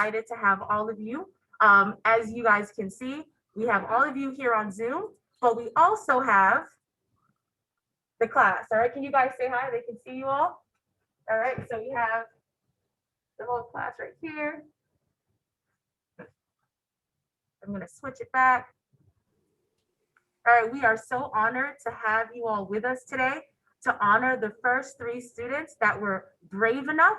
excited to have all of you. As you guys can see, we have all of you here on Zoom, but we also have the class. All right, can you guys say hi? They can see you all. All right, so we have the whole class right here. I'm gonna switch it back. All right, we are so honored to have you all with us today to honor the first 3 students that were brave enough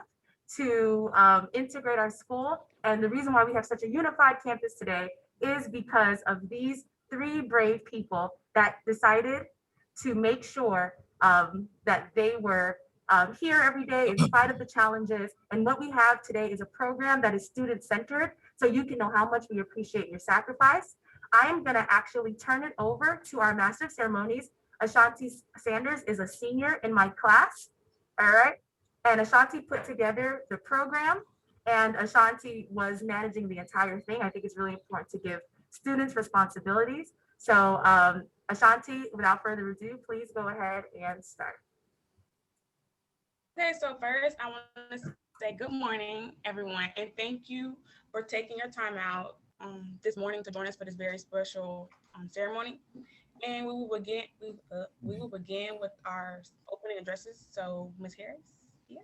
to integrate our school. And the reason why we have such a unified campus today is because of these 3 brave people that decided to make sure that they were here every day in spite of the challenges. And what we have today is a program that is student-centered, so you can know how much we appreciate your sacrifice. I am going to actually turn it over to our Master of Ceremonies. Ashanti Sanders is a senior in my class. All right. And Ashanti put together the program, and Ashanti was managing the entire thing. I think it's really important to give students responsibilities. So Ashanti, without further ado, please go ahead and start. Okay, so first I want to say good morning, everyone, and thank you for taking your time out this morning to join us for this very special ceremony. And we will begin with our opening addresses. So, Ms. Harris, yeah.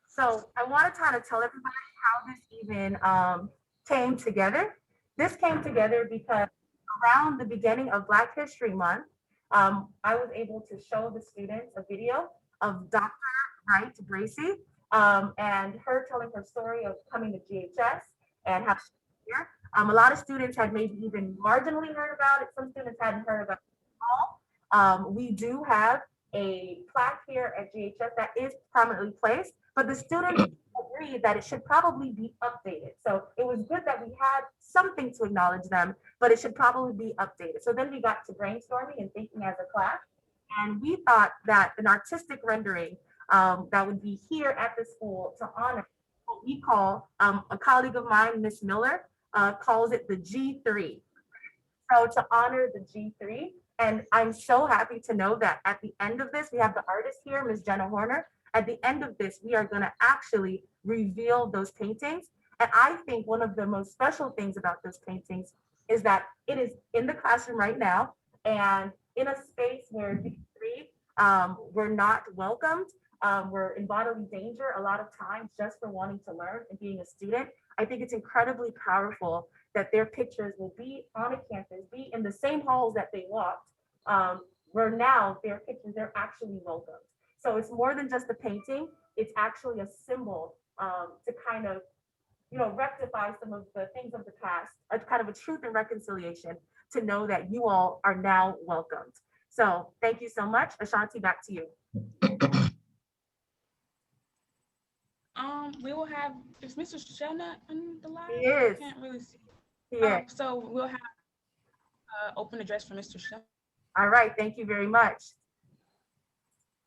So I want to kind of tell everybody how this even came together. This came together because around the beginning of Black History Month, I was able to show the students a video of Dr. Wright Bracy and her telling her story of coming to GHS and how she's here. A lot of students had maybe even marginally heard about it. Some students hadn't heard about it at all. We do have a plaque here at GHS that is prominently placed, but the students agreed that it should probably be updated. So it was good that we had something to acknowledge them, but it should probably be updated. So then we got to brainstorming and thinking as a class, and we thought that an artistic rendering that would be here at the school to honor what we call, a colleague of mine, Miss Miller, calls it the G3. So to honor the G3, and I'm so happy to know that at the end of this, we have the artist here, Ms. Jenna Horner. At the end of this, we are going to actually reveal those paintings. And I think one of the most special things about those paintings is that it is in the classroom right now, and in a space where G3 were not welcomed, we're in bodily danger a lot of times just for wanting to learn and being a student. I think it's incredibly powerful that their pictures will be on a campus, be in the same halls that they walked, where now their pictures, they're actually welcomed. So it's more than just a painting, it's actually a symbol to kind of, rectify some of the things of the past, a kind of a truth and reconciliation to know that you all are now welcomed. So thank you so much. Ashanti, back to you. We will have, is Mr. Shelnut on the line? He is. I can't really see. Here. So we'll have open address for Mr. Shelnut. All right, thank you very much.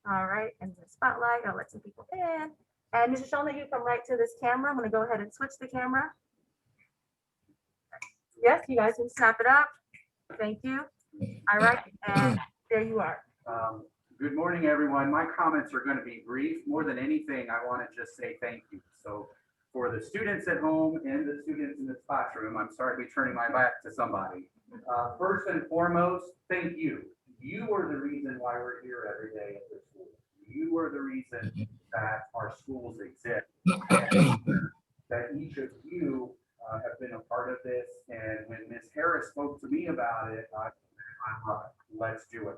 All right, and the spotlight, I'll let some people in. And Mr. Shona, you come right to this camera. I'm gonna go ahead and switch the camera. Yes, you guys can snap it up. Thank you. All right, and there you are. Good morning, everyone. My comments are going to be brief. More than anything, I want to just say thank you. So for the students at home and the students in this classroom, I'm sorry to be turning my back to somebody. First and foremost, thank you. You are the reason why we're here every day at this school. You are the reason that our schools exist. That each of you have been a part of this. And when Ms. Harris spoke to me about it, I thought, let's do it.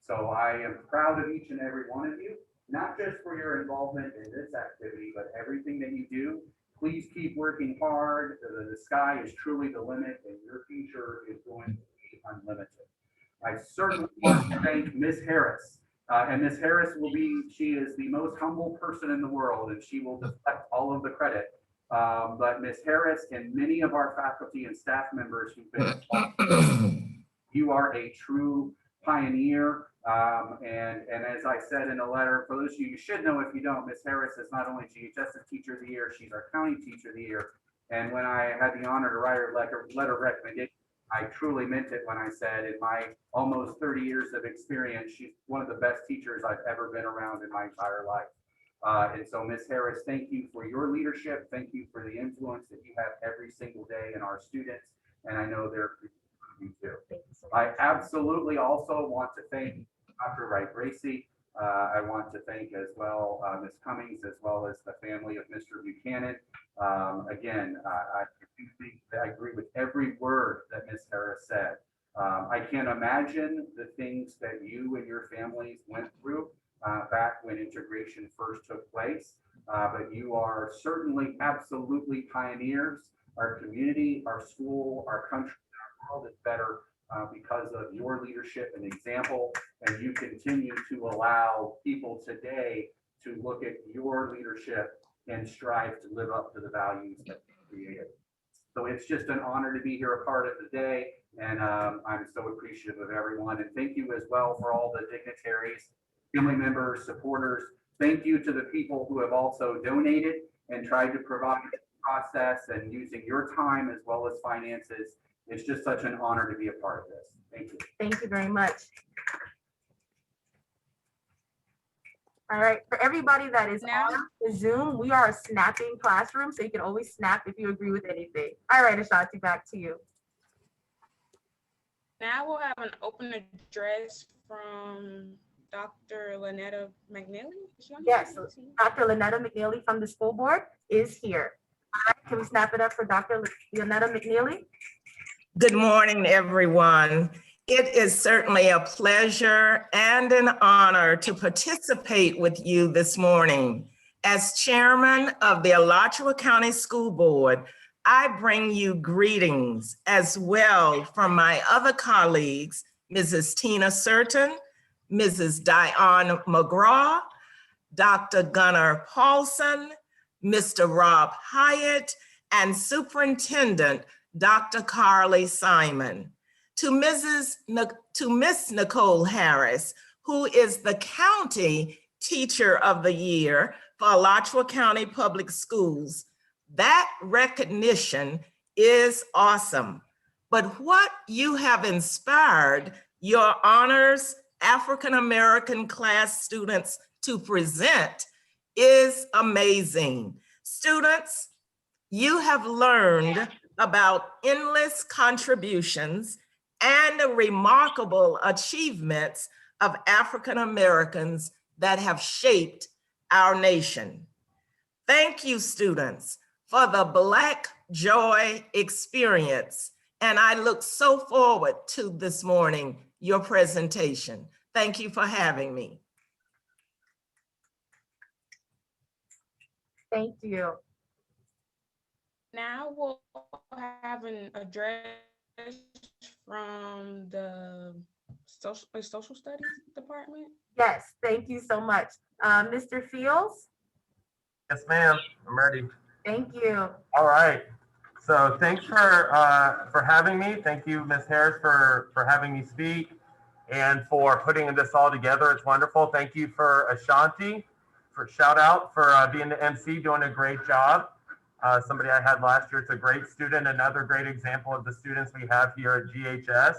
So I am proud of each and every one of you, not just for your involvement in this activity, but everything that you do. Please keep working hard. The sky is truly the limit, and your future is going to be unlimited. I certainly want to thank Ms. Harris. And Ms. Harris she is the most humble person in the world, and she will deflect all of the credit. But Ms. Harris and many of our faculty and staff members who've been involved, you are a true pioneer. And as I said in a letter, for those of you should know, if you don't, Ms. Harris is not only GHS's Teacher of the Year, she's our County Teacher of the Year. And when I had the honor to write her letter of recommendation I truly meant it when I said in my almost 30 years of experience, she's one of the best teachers I've ever been around in my entire life. And so, Ms. Harris, thank you for your leadership. Thank you for the influence that you have every single day in our students. And I know they're you too. I absolutely also want to thank Dr. Wright Bracy. I want to thank as well Ms. Cummings, as well as the family of Mr. Buchanan. Again, I do think that I agree with every word that Ms. Harris said. I can't imagine the things that you and your families went through back when integration first took place, but you are certainly absolutely pioneers. Our community, our school, our country, our world is better because of your leadership and example, and you continue to allow people today to look at your leadership and strive to live up to the values that you created. So it's just an honor to be here a part of the day, and I'm so appreciative of everyone. And thank you as well for all the dignitaries, family members, supporters. Thank you to the people who have also donated and tried to provide the process and using your time as well as finances. It's just such an honor to be a part of this. Thank you. Thank you very much. All right, for everybody that is Now- on the Zoom, we are a snapping classroom, so you can always snap if you agree with anything. All right, Ashanti, back to you. Now we'll have an open address from Dr. Lynetta McNeely. Is she on here? Yes, Dr. Lynetta McNeely from the school board is here. All right, can we snap it up for Dr. Lynetta McNeely? Good morning, everyone. It is certainly a pleasure and an honor to participate with you this morning. As chairman of the Alachua County School Board, I bring you greetings as well from my other colleagues, Mrs. Tina Certain, Mrs. Diane McGraw, Dr. Gunnar Paulson, Mr. Rob Hyatt, and Superintendent Dr. Carly Simon. To Miss Nicole Harris, who is the County Teacher of the Year for Alachua County Public Schools. That recognition is awesome. But what you have inspired your honors African American class students to present is amazing. Students, you have learned about endless contributions and the remarkable achievements of African Americans that have shaped our nation. Thank you, students, for the Black Joy experience. And I look so forward to this morning, your presentation. Thank you for having me. Thank you. Now we'll have an address from the social studies department. Yes, thank you so much. Mr. Fields, Yes, ma'am. I'm ready. thank you. All right. So thanks for having me. Thank you, Ms. Harris, for having me speak and for putting this all together. It's wonderful. Thank you for Ashanti for shout out for being the MC, doing a great job. Somebody I had last year. It's a great student. Another great example of the students we have here at GHS.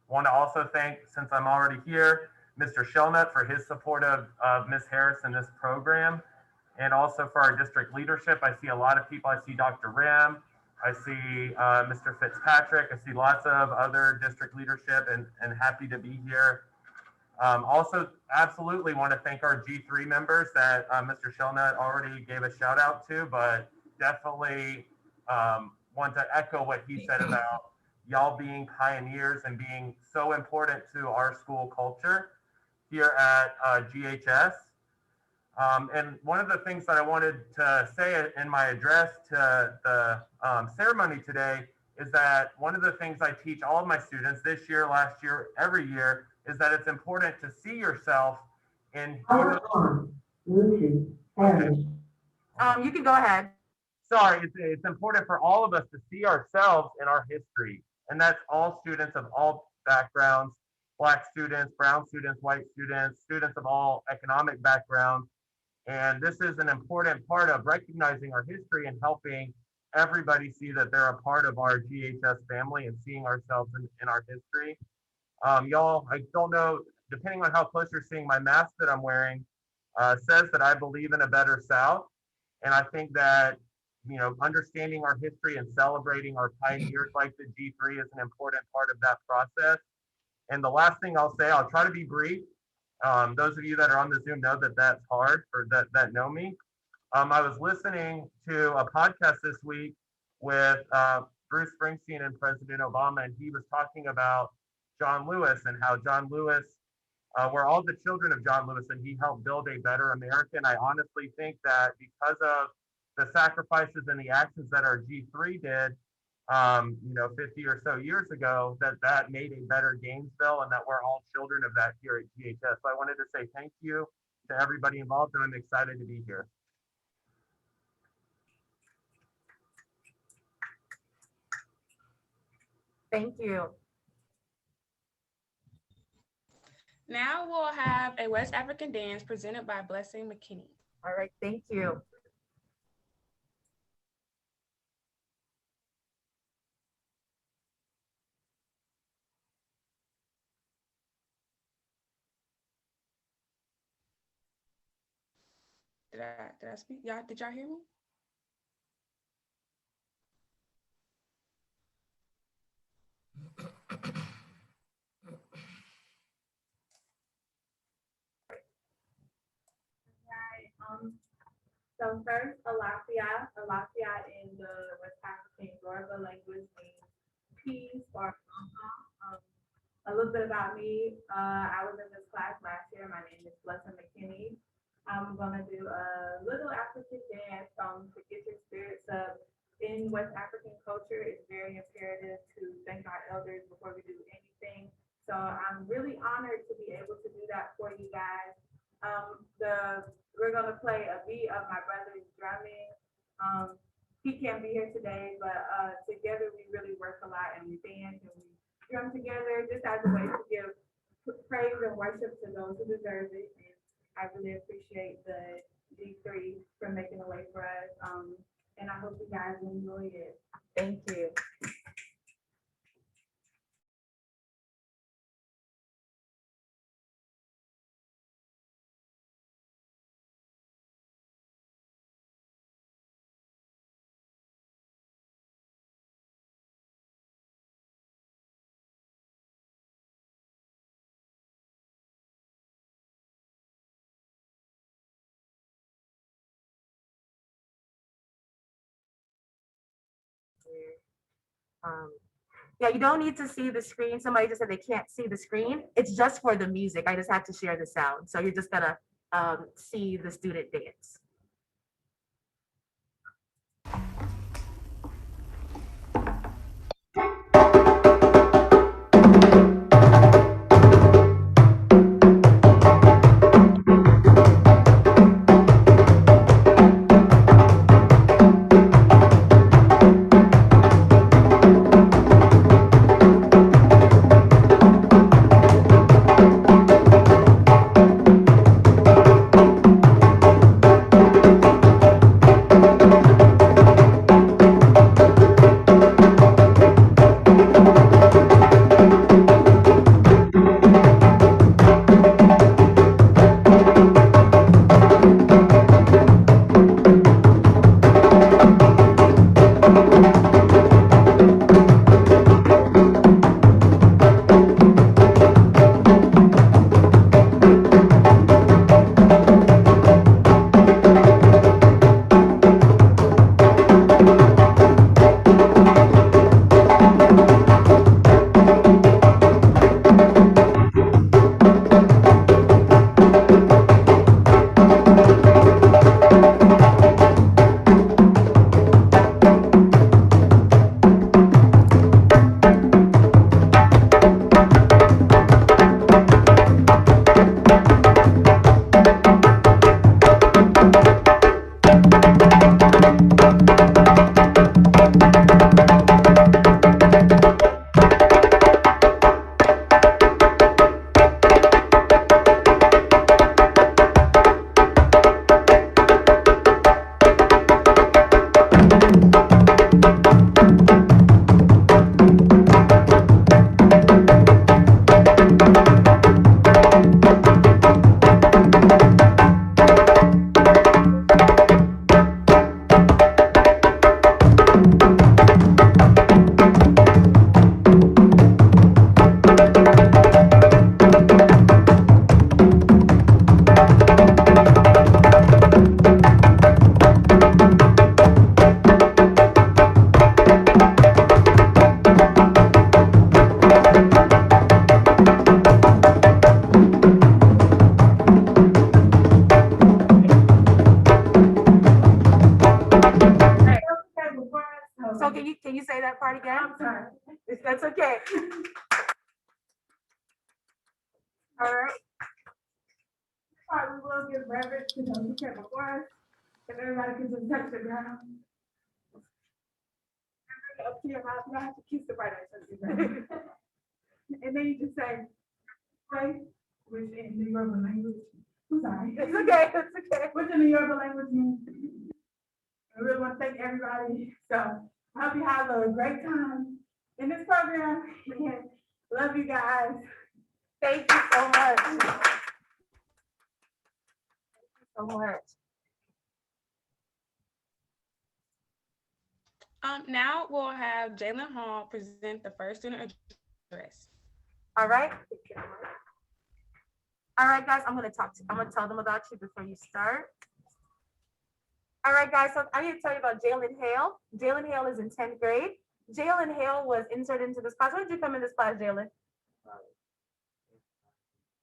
Want to also thank, since I'm already here, Mr. Shelnut for his support of Ms. Harris in this program. And also for our district leadership. I see a lot of people. I see Dr. Rim. I see Mr. Fitzpatrick. I see lots of other district leadership and happy to be here. Also, absolutely want to thank our G3 members that Mr. Shelnut already gave a shout out to, but definitely want to echo what he said about y'all being pioneers and being so important to our school culture here at GHS. And one of the things that I wanted to say in my address to the ceremony today is that one of the things I teach all of my students this year, last year, every year, is that it's important to see yourself in. You can go ahead. Sorry, it's important for all of us to see ourselves in our history. And that's all students of all backgrounds, Black students, brown students, white students, students of all economic backgrounds. And this is an important part of recognizing our history and helping everybody see that they're a part of our GHS family and seeing ourselves in our history. Y'all, I don't know, depending on how close you're seeing my mask that I'm wearing, says that I believe in a better South. And I think that, you know, understanding our history and celebrating our pioneers like the G3 is an important part of that process. And the last thing I'll say, I'll try to be brief. Those of you that are on the Zoom know that that's hard, or that know me. I was listening to a podcast this week with Bruce Springsteen and President Obama, and he was talking about John Lewis and how John Lewis, we're all the children of John Lewis, and he helped build a better America. And I honestly think that because of the sacrifices and the actions that our G3 did, you know, 50 or so years ago, that made a better Gainesville, and that we're all children of that here at GHS. So I wanted to say thank you to everybody involved, and I'm excited to be here. Thank you. Now we'll have a West African dance presented by Blessing McKinney. All right, thank you. Did I speak? Y'all, did y'all hear me? So first, Alachua. Alachua in the West African Yoruba language means peace or a little bit about me. I was in this class last year. My name is Blessing McKinney. I'm gonna do a little African dance to get your spirits up. In West African culture, it's very imperative to thank our elders before we do anything. So I'm really honored to be able to do that for you guys. We're gonna play a beat of my brother's drumming. He can't be here today, but together we really work a lot and we dance and we drum together just as a way to give praise and worship to those who deserve it. And I really appreciate the G3 for making a way for us. And I hope you guys enjoy it. Thank you. Yeah, you don't need to see the screen. Somebody just said they can't see the screen. It's just for the music. I just have to share the sound. So you're just gonna see the student dance. Okay. All right. All right, we will give reverence to those who came before us. If everybody can just touch the ground. Up to your mouth, you don't have to kiss the right eye, touch the ground. And then you just say, pray, which in the Yoruba language. I'm sorry. It's okay, it's okay. Which in the Yoruba language means, I really want to thank everybody. So I hope you have a great time in this program. And love you guys. Thank you so much. Thank you so much. Now we'll have Jalen Hall present the first student address. All right. All right, guys, I'm gonna tell them about you before you start. All right, guys, so I need to tell you about Jalen Hale. Jalen Hale is in 10th grade. Jalen Hale was inserted into this class. When did you come in this class, Jalen?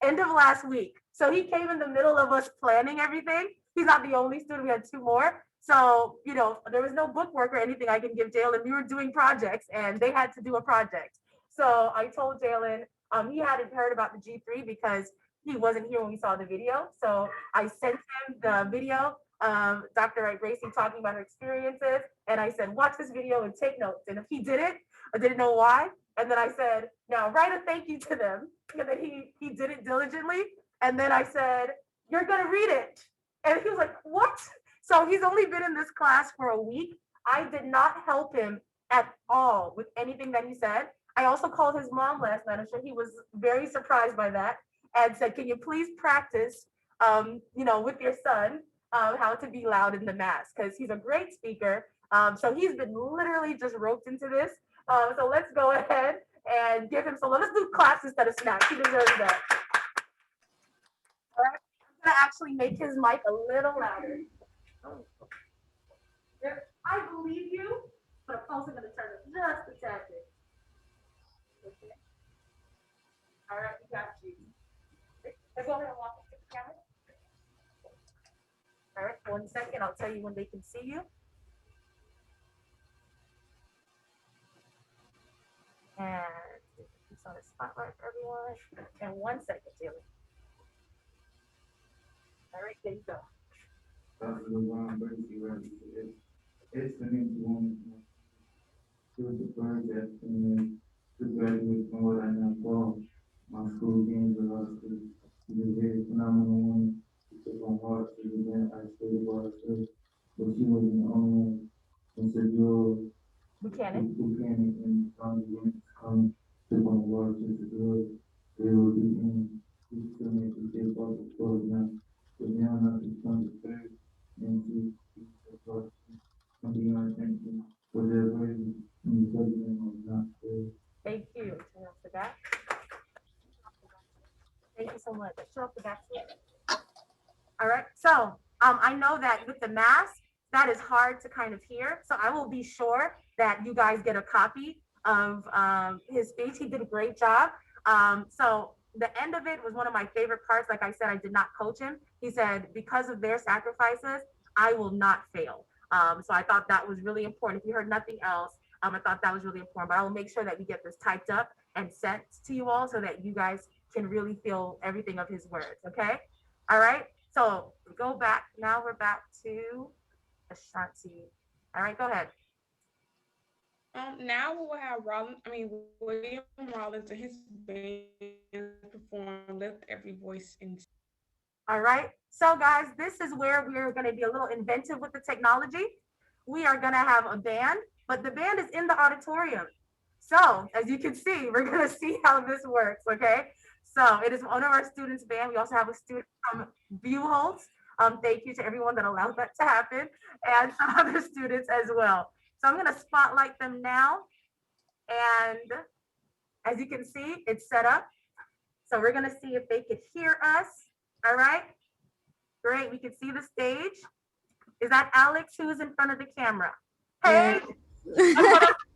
End of last week. So he came in the middle of us planning everything. He's not the only student, we had 2 more. So, you know, there was no book work or anything I can give Jalen. We were doing projects and they had to do a project. So I told Jalen, he hadn't heard about the G3 because he wasn't here when we saw the video. So I sent him the video of Dr. Wright Bracey talking about her experiences. And I said, watch this video and take notes. And if he didn't, I didn't know why. And then I said, now write a thank you to them. And then he did it diligently. And then I said, you're gonna read it. And he was like, what? So he's only been in this class for a week. I did not help him at all with anything that he said. I also called his mom last night. I'm sure he was very surprised by that and said, can you please practice, you know, with your son, how to be loud in the mass, because he's a great speaker. So he's been literally just roped into this. So let's go ahead and give him, so let's do class instead of snacks. He deserves that. All right, I'm gonna actually make his mic a little louder. I believe you, but I'm also gonna turn it just a tad bit. Okay. All right, we got you. Let's go ahead and walk into the camera. All right, 1 second, I'll tell you when they can see you. And it's on the spotlight for everyone. And 1 second, Jalen. All right, there you go. Dr. Lebron Hardy, it's the next one. She was the first to graduate from what I now call my school games and law school. She was a very phenomenal woman. She took on hard to the event. I stayed about her, but she was an owner and severe Mckinney and from the events took on hard to the good. They were beaten. She still made the shape of the court now. But now not to come to third and to from beyond thanking for their worthy and the president of not fair. Thank you. Turn off the back. Thank you so much. Turn off the back. All right. So I know that with the mask, that is hard to kind of hear. So I will be sure that you guys get a copy of his speech. He did a great job. So the end of it was one of my favorite parts. Like I said, I did not coach him. He said, because of their sacrifices, I will not fail. So I thought that was really important. If you heard nothing else, I thought that was really important. But I will make sure that we get this typed up and sent to you all so that you guys can really feel everything of his words. Okay. All right. So we go back. Now we're back to Ashanti. All right. Go ahead. Now we will have William Rollins and his band perform Lift Every Voice in. All right. So guys, this is where we're going to be a little inventive with the technology. We are going to have a band, but the band is in the auditorium. So as you can see, we're going to see how this works. Okay. So it is one of our students' band. We also have a student from Buchholz. Thank you to everyone that allowed that to happen, and some other students as well. So I'm going to spotlight them now. And as you can see, it's set up. So we're going to see if they could hear us. All right. Great. We can see the stage. Is that Alex who's in front of the camera? Hey,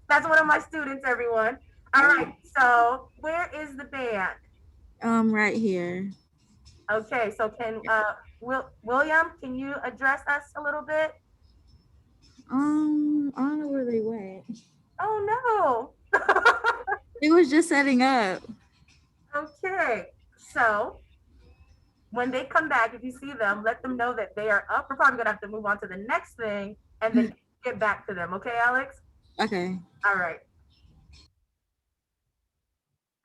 that's one of my students, everyone. All right. So where is the band? Right here. Okay. So can William, can you address us a little bit? I don't know where they went. Oh no. It was just setting up. Okay, so when they come back, if you see them, let them know that they are up. We're probably gonna have to move on to the next thing and then get back to them. Okay, Alex? Okay. All right.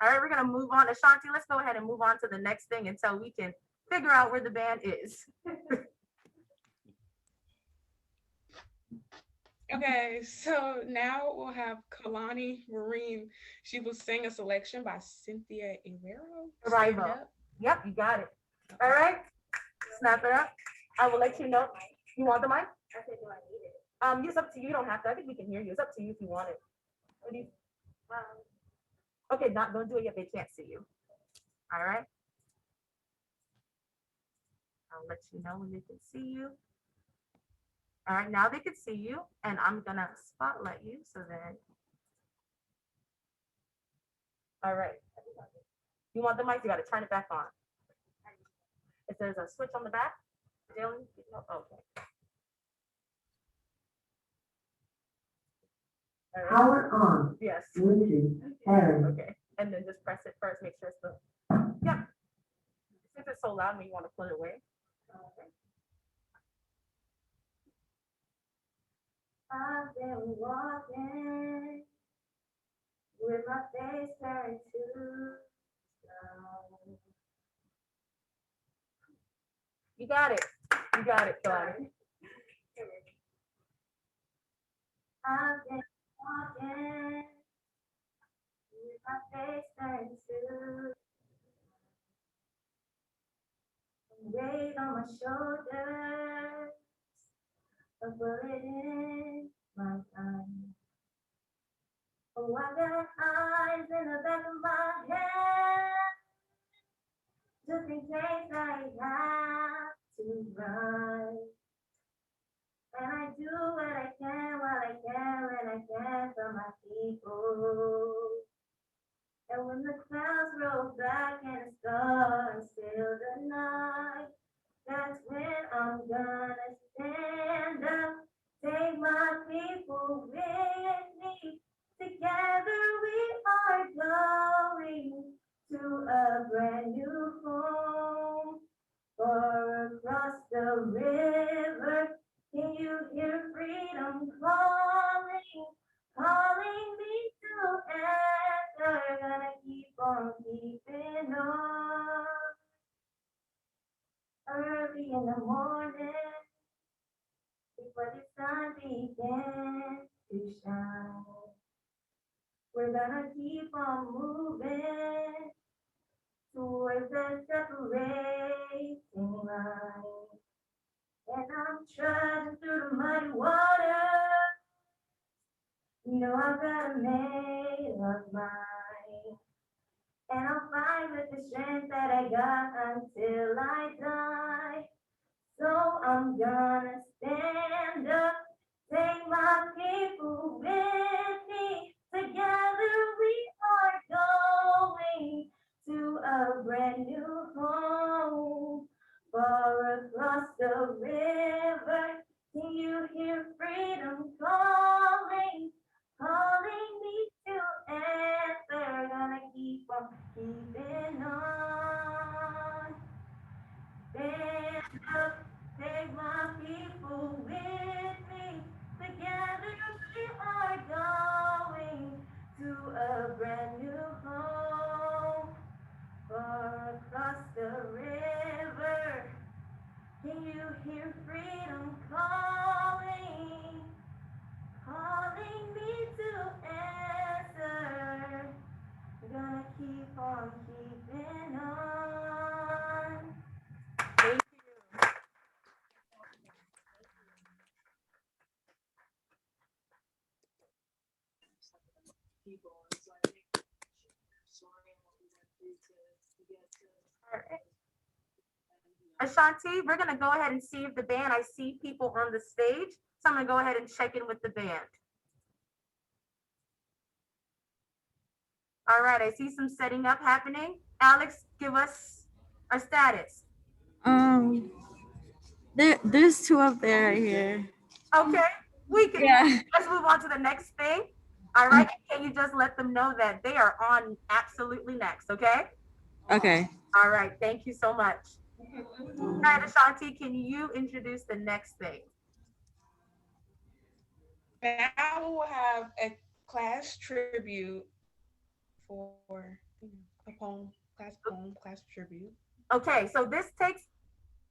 All right, we're gonna move on. Ashanti, let's go ahead and move on to the next thing until we can figure out where the band is. Okay, so now we'll have Kalani Marine. She will sing a selection by Cynthia Ivero. Stand Arrival. Up. Yep, you got it. All right, snap it up. I will let you know. You want the mic? I said, do I need it? It's up to you. You don't have to. I think we can hear you. It's up to you if you want it. What do you? Okay, don't do it yet. They can't see you. All right. I'll let you know when they can see you. All right, now they can see you, and I'm gonna spotlight you so then. All right. You want the mic? You got to turn it back on. If there's a switch on the back, Dylan. Okay. All right. Power on. Yes. Bluetooth. Pairing. Okay, and then just press it first. Make sure it's the. Yeah. If it's so loud, when you want to pull it away. Okay. I've been walking with my face turned to stone. You got it. You got it, Kalani. I've been walking with my face turned to weight on my shoulders, a bullet in my eye. Oh, I got eyes in the back of my head, just in case I have to run. And I do what I can while I can when I can for my people. And when the clouds roll back and the stars fill the night, that's when I'm gonna stand up, take my people with me. Together we are going to a brand new home. Far across the river, can you hear freedom calling, calling me to answer? Gonna keep on keeping on. Early in the morning, before the sun begins to shine, we're gonna keep on moving towards the separating line. And I'm trudging through the muddy water. You know I've got a made of mine. And I'll fight with the strength that I got until I die. So I'm gonna stand up, take my people with me. Together we are going to a brand new home. Far across the river, can you hear freedom calling, calling me to answer? Gonna keep on keeping on. Stand up, take my people with me. Together we are going to a brand new home. Far across the river, can you hear freedom calling, calling me to answer? We're gonna keep on keeping on. Thank you. All right. Ashanti, we're gonna go ahead and see if the band, I see people on the stage, so I'm gonna go ahead and check in with the band. All right, I see some setting up happening. Alex, give us our status. There's two up there right here. Okay, we can, Yeah. let's move on to the next thing. All right, can you just let them know that they are on absolutely next, okay? Okay. All right, thank you so much. All right, Ashanti, can you introduce the next thing? Now we'll have a class tribute for a poem, class tribute. Okay, so this takes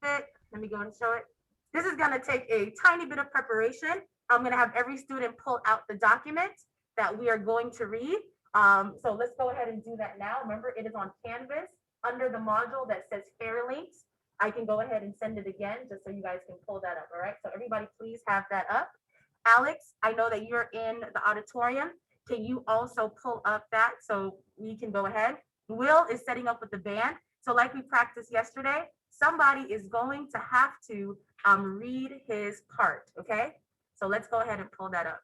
it, let me go and show it. This is gonna take a tiny bit of preparation. I'm gonna have every student pull out the document that we are going to read. So let's go ahead and do that now. Remember, it is on Canvas under the module that says Fair Links. I can go ahead and send it again just so you guys can pull that up, all right? So everybody please have that up. Alex, I know that you're in the auditorium. Can you also pull up that so we can go ahead? Will is setting up with the band. So like we practiced yesterday, somebody is going to have to read his part, okay? So let's go ahead and pull that up.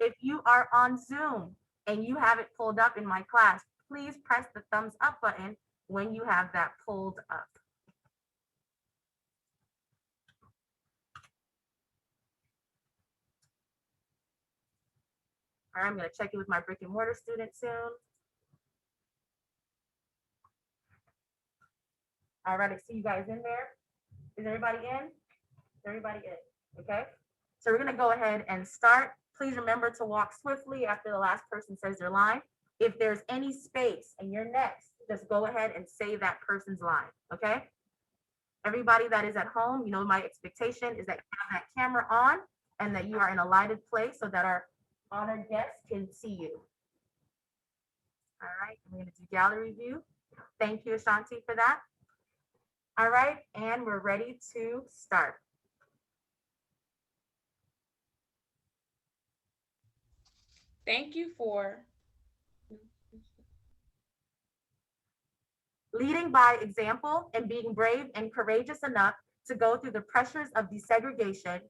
If you are on Zoom and you have it pulled up in my class, please press the thumbs up button when you have that pulled up. All right, I'm gonna check in with my brick and mortar students soon. All right, I see you guys in there. Is everybody in? Is everybody in? Okay. So we're gonna go ahead and start. Please remember to walk swiftly after the last person says their line. If there's any space and you're next, just go ahead and say that person's line, okay? Everybody that is at home, you know, my expectation is that you have that camera on and that you are in a lighted place so that our honored guests can see you. All right, we're gonna do gallery view. Thank you, Ashanti, for that. All right, and we're ready to start. Thank you for leading by example and being brave and courageous enough to go through the pressures of desegregation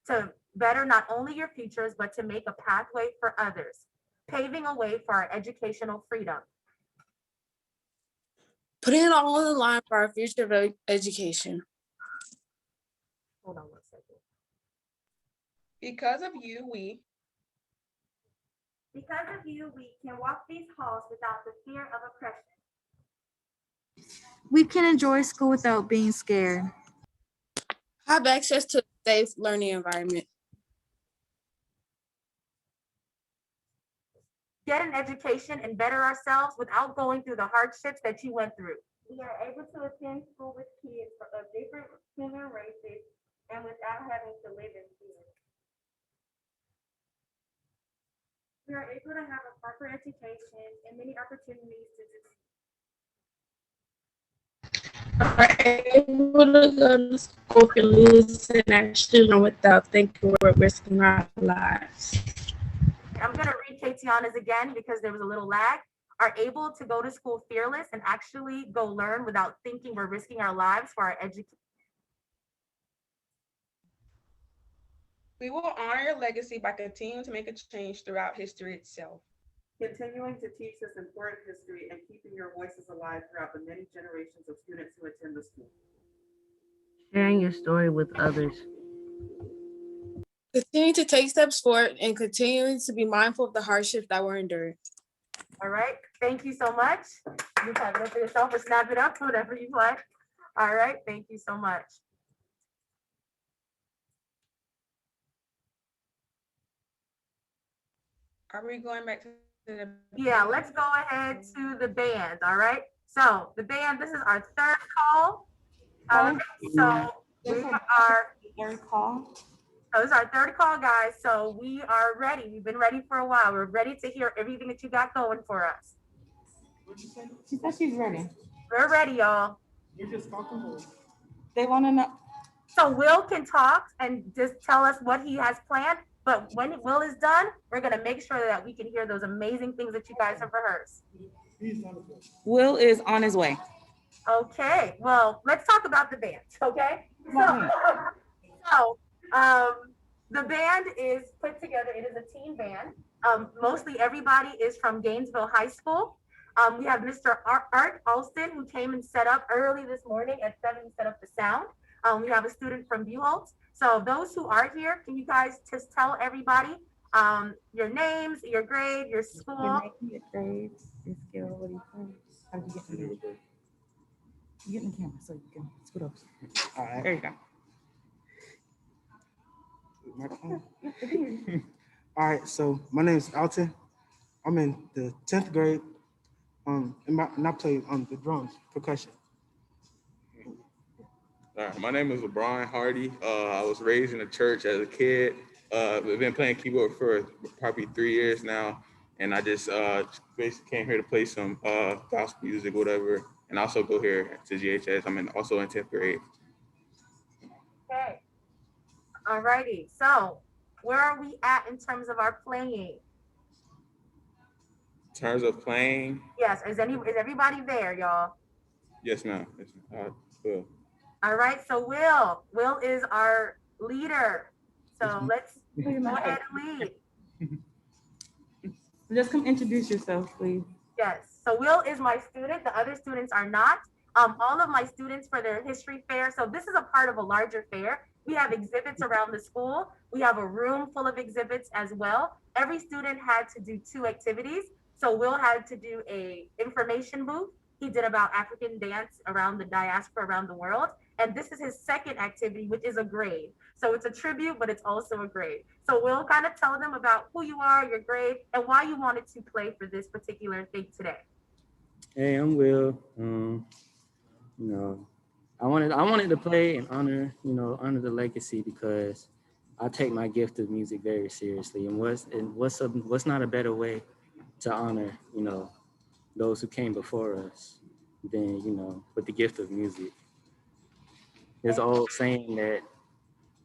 to better not only your futures, but to make a pathway for others, paving a way for our educational freedom. Putting it all on the line for our future of education. Hold on one second. because of you, we Because of you, we can walk these halls without the fear of oppression. We can enjoy school without being scared. Have access to a safe learning environment. Get an education and better ourselves without going through the hardships that you went through. We are able to attend school with kids of different human races and without having to live in fear. We are able to have a proper education and many opportunities to Are able to go to school fearless and actually learn without thinking we're risking our lives. I'm going to read Katiana's again because there was a little lag. Are able to go to school fearless and actually go learn without thinking we're risking our lives for our education. we will honor your legacy by continuing to make a change throughout history itself. Continuing to teach this important history and keeping your voices alive throughout the many generations of students who attend the school. Sharing your story with others. Continuing to take steps forward and continuing to be mindful of the hardships that were endured. All right, thank you so much. You have it up for yourself or snap it up, whatever you like. All right, thank you so much. Are we going back to the Yeah, let's go ahead to the band, all right? So the band, this is our third call. So we are, Third call. so this is our third call, guys. So we are ready. We've been ready for a while. We're ready to hear everything that you got going for us. She said she's ready. We're ready, y'all. They want to know. So Will can talk and just tell us what he has planned. But when Will is done, we're gonna make sure that we can hear those amazing things that you guys have rehearsed. Will is on his way. Okay, well, let's talk about the band, okay? The band is put together, it is a team band. Mostly everybody is from Gainesville High School. We have Mr. Art Alston, who came and set up early this morning at 7 to set up the sound. We have a student from Buchholz. So those who are here, can you guys just tell everybody your names, your grade, your Your school. name, your grades, your skill, what do you think? How did you get in there? You get in the camera so you can scoot up. All right. There you go. Microphone. All right. So my name is Alton. I'm in the 10th grade. And I play the drums, percussion. All right, my name is Lebron Hardy. I was raised in a church as a kid. I've been playing keyboard for probably 3 years now, and I just basically came here to play some gospel music, whatever, and also go here to GHS. Also in 10th grade. Okay. Alrighty. So where are we at in terms of our playing? In terms of playing, Yes. Is everybody there, y'all? yes, ma'am. Yes, ma'am. Cool. All right. So Will is our leader. So let's go ahead and lead. Just come introduce yourself, please. Yes. So Will is my student. The other students are not. All of my students for their history fair. So this is a part of a larger fair. We have exhibits around the school. We have a room full of exhibits as well. Every student had to do 2 activities. So Will had to do a information booth. He did about African dance around the diaspora around the world. And this is his second activity, which is a grade. So it's a tribute, but it's also a grade. So we'll kind of tell them about who you are, your grade, and why you wanted to play for this particular thing today. Hey, I'm Will. I wanted to play and honor the legacy because I take my gift of music very seriously. And what's not a better way to honor, those who came before us than, with the gift of music. There's an old saying that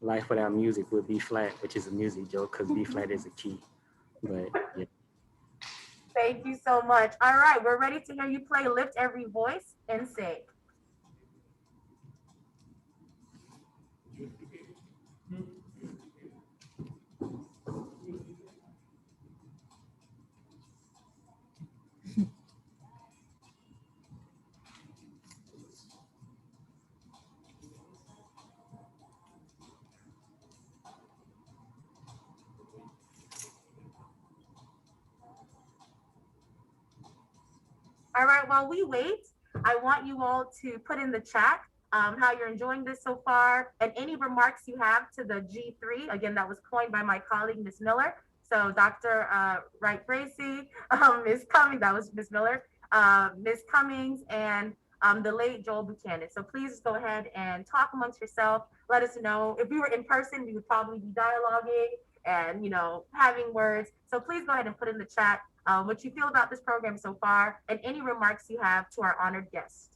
life without music would be flat, which is a music joke because B flat is a key. But yeah. Thank you so much. All right, we're ready to hear you play Lift Every Voice and Sing. All right, while we wait, I want you all to put in the chat how you're enjoying this so far and any remarks you have to the G3. Again, that was coined by my colleague, Ms. Miller. So Dr. Wright Bracy, Ms. Cummings, that was Ms. Miller, Ms. Cummings, and the late Joel Buchanan. So please go ahead and talk amongst yourself. Let us know. If we were in person, we would probably be dialoguing and having words. So please go ahead and put in the chat what you feel about this program so far, and any remarks you have to our honored guest.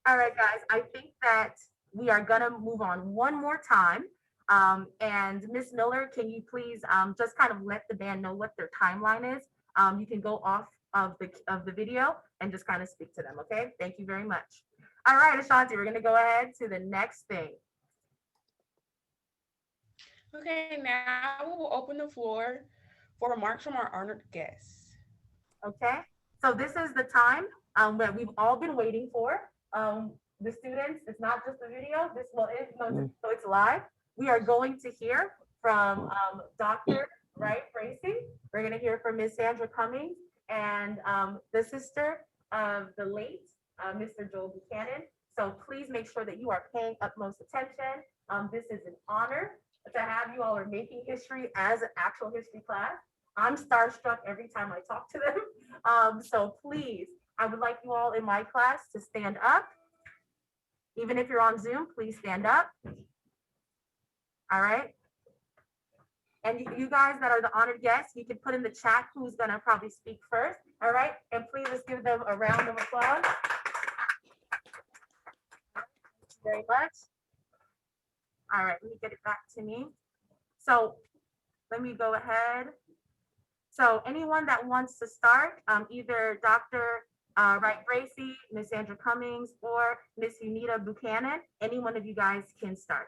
All right, guys, I think that we are gonna move on one more time. And Ms. Miller, can you please just kind of let the band know what their timeline is? You can go off of the video and just kind of speak to them, okay? Thank you very much. All right, Ashanti, we're gonna go ahead to the next thing. Okay, now we will open the floor for remarks from our honored guests. Okay, so this is the time that we've all been waiting for. The students, it's not just a video, so it's live. We are going to hear from Dr. Wright Bracy. We're going to hear from Ms. Sandra Cummings and the sister of the late Mr. Joel Buchanan. So please make sure that you are paying utmost attention. This is an honor to have you all are making history as an actual history class. I'm starstruck every time I talk to them. So please, I would like you all in my class to stand up. Even if you're on Zoom, please stand up. All right. And you guys that are the honored guests, you can put in the chat who's gonna probably speak first. All right. And please just give them a round of applause. Thank you very much. All right, let me get it back to me. So let me go ahead. So anyone that wants to start, either Dr. Wright Bracy, Miss Sandra Cummings, or Miss Unita Buchanan, any one of you guys can start.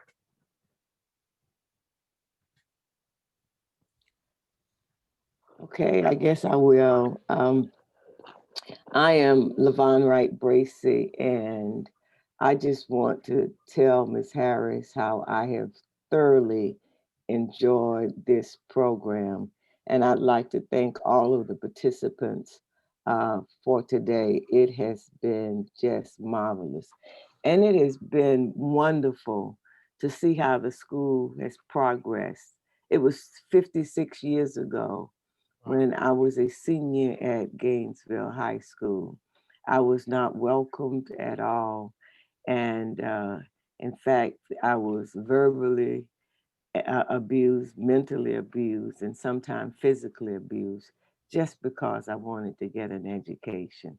Okay, I guess I will. I am Lebron Wright Bracy, and I just want to tell Ms. Harris how I have thoroughly enjoyed this program. And I'd like to thank all of the participants for today. It has been just marvelous. And it has been wonderful to see how the school has progressed. It was 56 years ago when I was a senior at Gainesville High School. I was not welcomed at all. And in fact, I was verbally abused, mentally abused, and sometimes physically abused just because I wanted to get an education.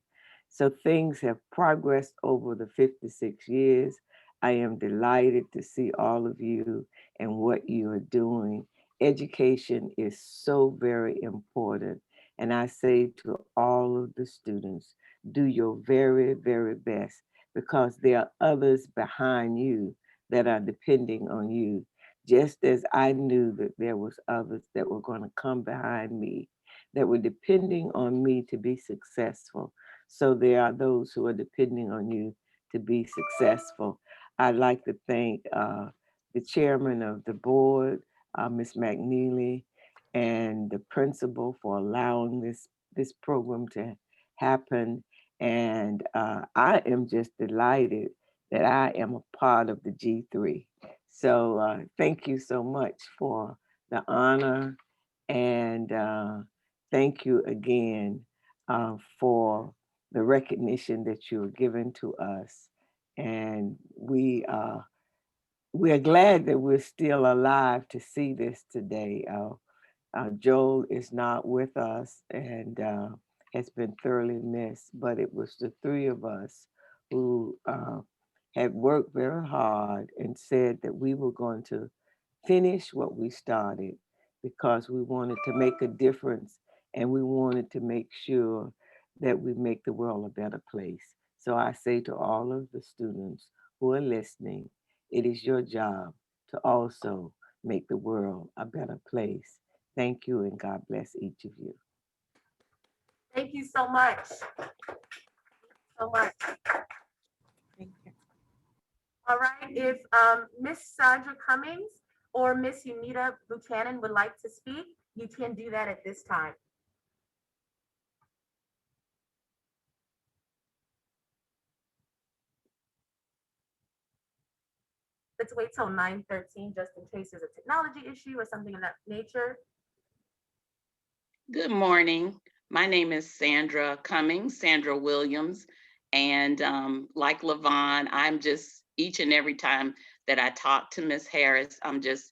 So things have progressed over the 56 years. I am delighted to see all of you and what you are doing. Education is so very important. And I say to all of the students, do your very, very best because there are others behind you that are depending on you just as I knew that there was others that were going to come behind me that were depending on me to be successful. So there are those who are depending on you to be successful. I'd like to thank the chairman of the board, Ms. McNeely, and the principal for allowing this program to happen. And I am just delighted that I am a part of the G3. So thank you so much for the honor, and thank you again for the recognition that you are giving to us. And we are glad that we're still alive to see this today. Joel is not with us and has been thoroughly missed, but it was the three of us who had worked very hard and said that we were going to finish what we started because we wanted to make a difference and we wanted to make sure that we make the world a better place. So I say to all of the students who are listening, it is your job to also make the world a better place. Thank you and God bless each of you. Thank you so much. So much. Thank you. All right, if Miss Sandra Cummings or Miss Unita Buchanan would like to speak, you can do that at this time. Let's wait till 9:13 just in case there's a technology issue or something of that nature. Good morning. My name is Sandra Cummings, Sandra Williams. And like Levon, I'm just, each and every time that I talk to Miss Harris, I'm just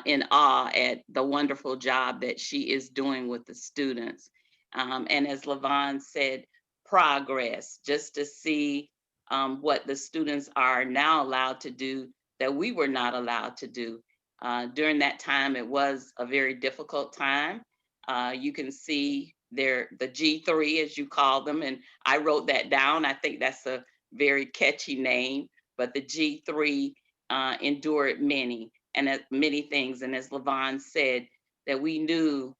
in awe at the wonderful job that she is doing with the students. And as Levon said, progress, just to see what the students are now allowed to do that we were not allowed to do. During that time, it was a very difficult time. You can see the G3, as you call them, and I wrote that down. I think that's a very catchy name, but the G3 endured many things. And as Levon said, that we knew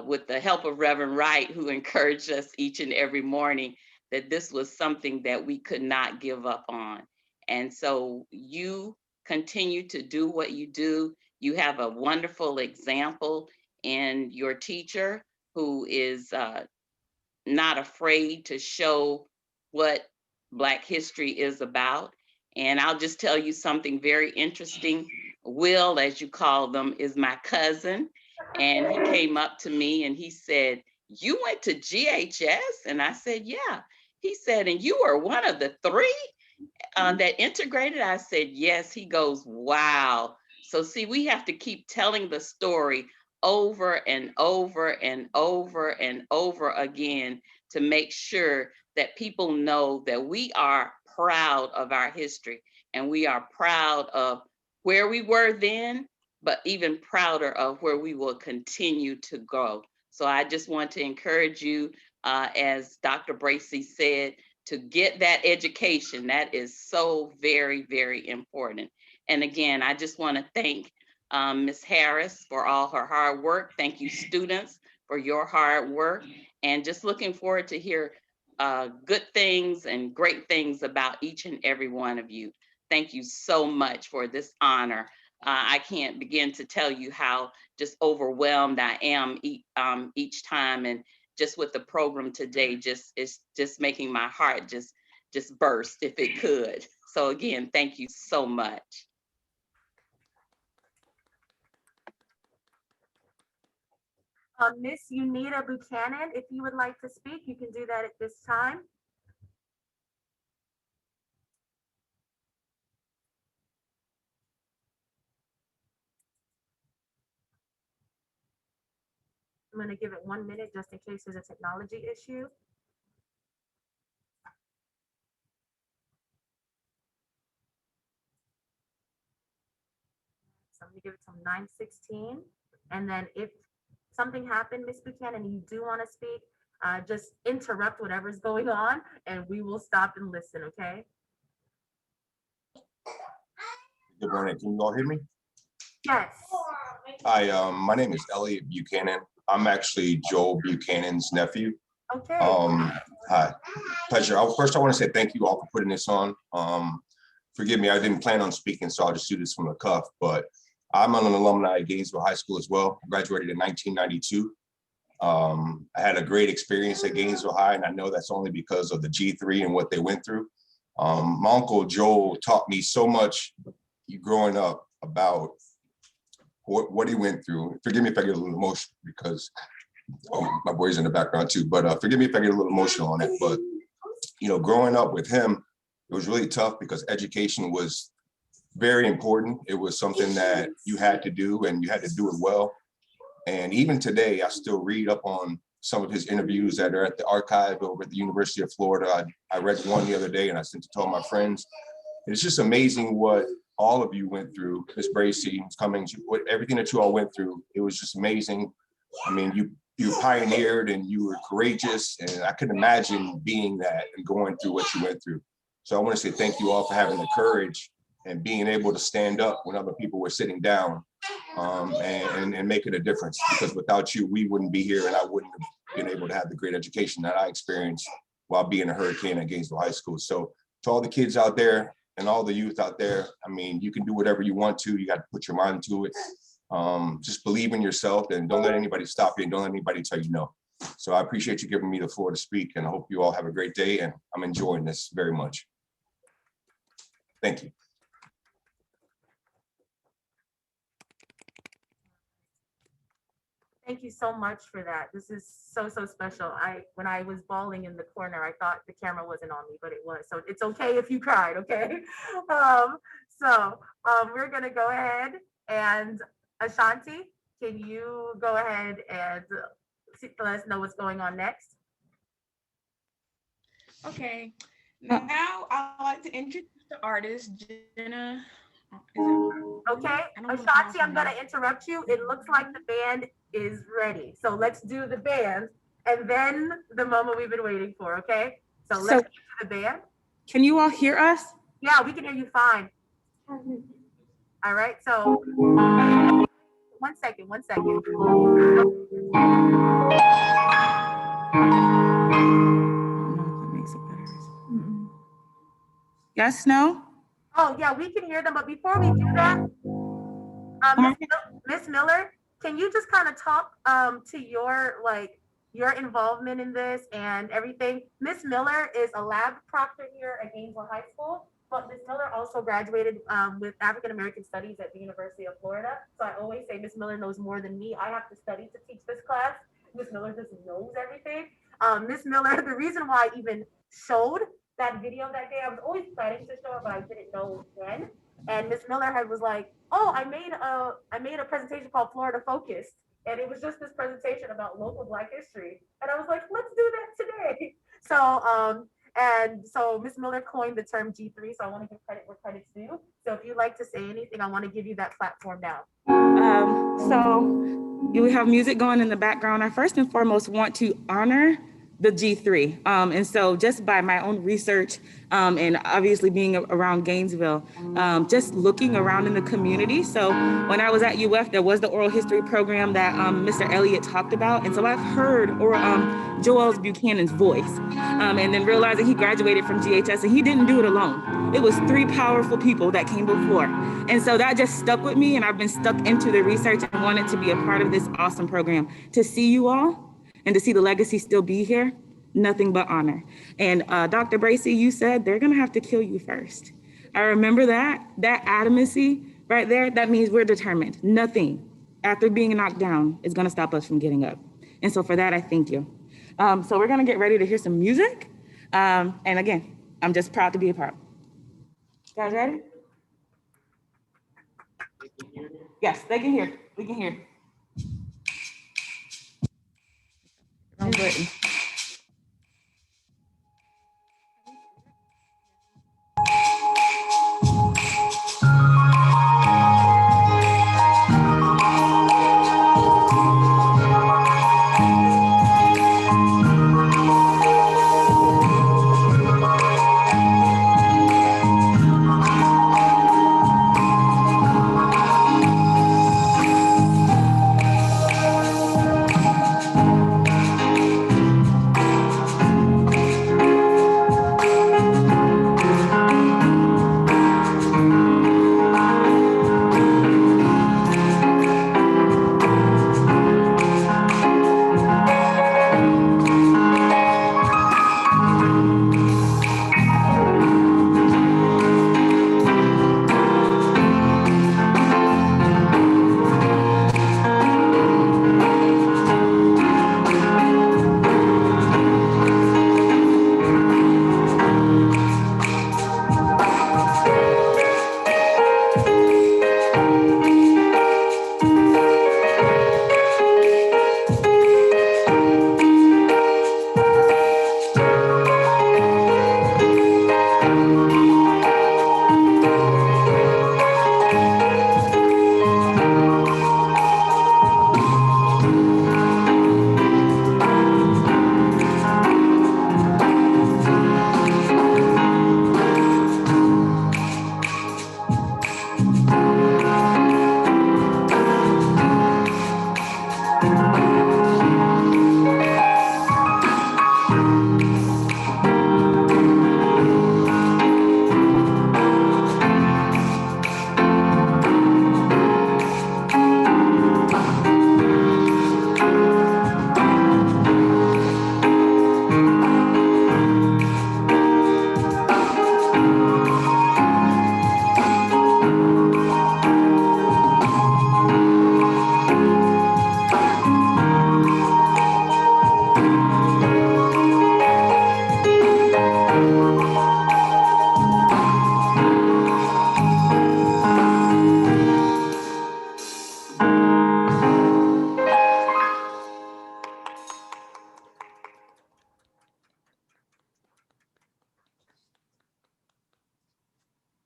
with the help of Reverend Wright, who encouraged us each and every morning, that this was something that we could not give up on. And so you continue to do what you do. You have a wonderful example in your teacher who is not afraid to show what Black history is about. And I'll just tell you something very interesting. Will, as you call them, is my cousin. And he came up to me and he said, "You went to GHS?" And I said, "Yeah." He said, "And you were one of the three that integrated?" I said, "Yes." He goes, "Wow." So see, we have to keep telling the story over and over and over and over again to make sure that people know that we are proud of our history and we are proud of where we were then, but even prouder of where we will continue to go. So I just want to encourage you, as Dr. Bracy said, to get that education. That is so very, very important. And again, I just want to thank Ms. Harris for all her hard work. Thank you, students, for your hard work. And just looking forward to hear good things and great things about each and every one of you. Thank you so much for this honor. I can't begin to tell you how just overwhelmed I am each time, and just with the program today, it's just making my heart just burst if it could. So again, thank you so much. Miss Unita Buchanan, if you would like to speak, you can do that at this time. I'm going to give it 1 minute just in case there's a technology issue. So I'm going to give it till 9:16. And then if something happened, Miss Buchanan, and you do want to speak, just interrupt whatever's going on and we will stop and listen, okay? Good morning. Can you all hear me? Yes. Hi, my name is Elliot Buchanan. I'm actually Joel Buchanan's nephew. Okay. Hi, pleasure. First, I want to say thank you all for putting this on. Forgive me, I didn't plan on speaking, so I'll just do this from the cuff, but I'm an alumni at Gainesville High School as well. I graduated in 1992. I had a great experience at Gainesville High, and I know that's only because of the G3 and what they went through. My uncle Joel taught me so much growing up about what he went through. Forgive me if I get a little emotional because my boy's in the background too, but forgive me if I get a little emotional on it. But, you know, growing up with him, it was really tough because education was very important. It was something that you had to do and you had to do it well. And even today, I still read up on some of his interviews that are at the archive over at the University of Florida. I read one the other day and I sent it to all my friends. It's just amazing what all of you went through, Ms. Bracy, Ms. Cummings, everything that you all went through. It was just amazing. I mean, you pioneered and you were courageous, and I couldn't imagine being that and going through what you went through. So I want to say thank you all for having the courage and being able to stand up when other people were sitting down, and making a difference, because without you, we wouldn't be here and I wouldn't have been able to have the great education that I experienced while being a Hurricane at Gainesville High School. So to all the kids out there and all the youth out there, I mean, you can do whatever you want to. You got to put your mind to it. Just believe in yourself and don't let anybody stop you and don't let anybody tell you no. So I appreciate you giving me the floor to speak, and I hope you all have a great day, and I'm enjoying this very much. Thank you. Thank you so much for that. This is so special. When I was bawling in the corner, I thought the camera wasn't on me, but it was. So it's okay if you cried, okay? We're gonna go ahead and Ashanti, can you go ahead and let us know what's going on next? Okay, now I'd like to introduce the artist, Jenna. Okay, Ashanti, I'm gonna interrupt you. It looks like the band is ready. So let's do the band and then the moment we've been waiting for, okay? So let's get to the band. Can you all hear us? Yeah, we can hear you fine. All right, so 1 second. Yes, no? Oh, yeah, we can hear them, but before we do that, Miss Miller, can you just kind of talk to your involvement in this and everything? Miss Miller is a lab proctor here at Gainesville High School, but Miss Miller also graduated with African American Studies at the University of Florida. So I always say Miss Miller knows more than me. I have to study to teach this class. Miss Miller just knows everything. Miss Miller, the reason why I even showed that video that day, I was always planning to show it, but I didn't know when. And Miss Miller was like, "Oh, I made a presentation called Florida Focused, and it was just this presentation about local Black history." And I was like, "Let's do that today." So Miss Miller coined the term G3. So I want to give credit where credit's due. So if you'd like to say anything, I want to give you that platform now. So we have music going in the background. I first and foremost want to honor the G3. And so just by my own research and obviously being around Gainesville, just looking around in the community. So when I was at UF, there was the oral history program that Mr. Elliott talked about. And so I've heard Joel Buchanan's voice and then realizing he graduated from GHS and he didn't do it alone. It was 3 powerful people that came before. And so that just stuck with me, and I've been stuck into the research and wanted to be a part of this awesome program. To see you all and to see the legacy still be here, nothing but honor. And Dr. Bracy, you said they're gonna have to kill you first. I remember that adamancy right there, that means we're determined. Nothing after being knocked down is gonna stop us from getting up. And so for that, I thank you. So we're gonna get ready to hear some music. And again, I'm just proud to be a part. Guys ready? Yes, they can hear. We can hear. Wrong button.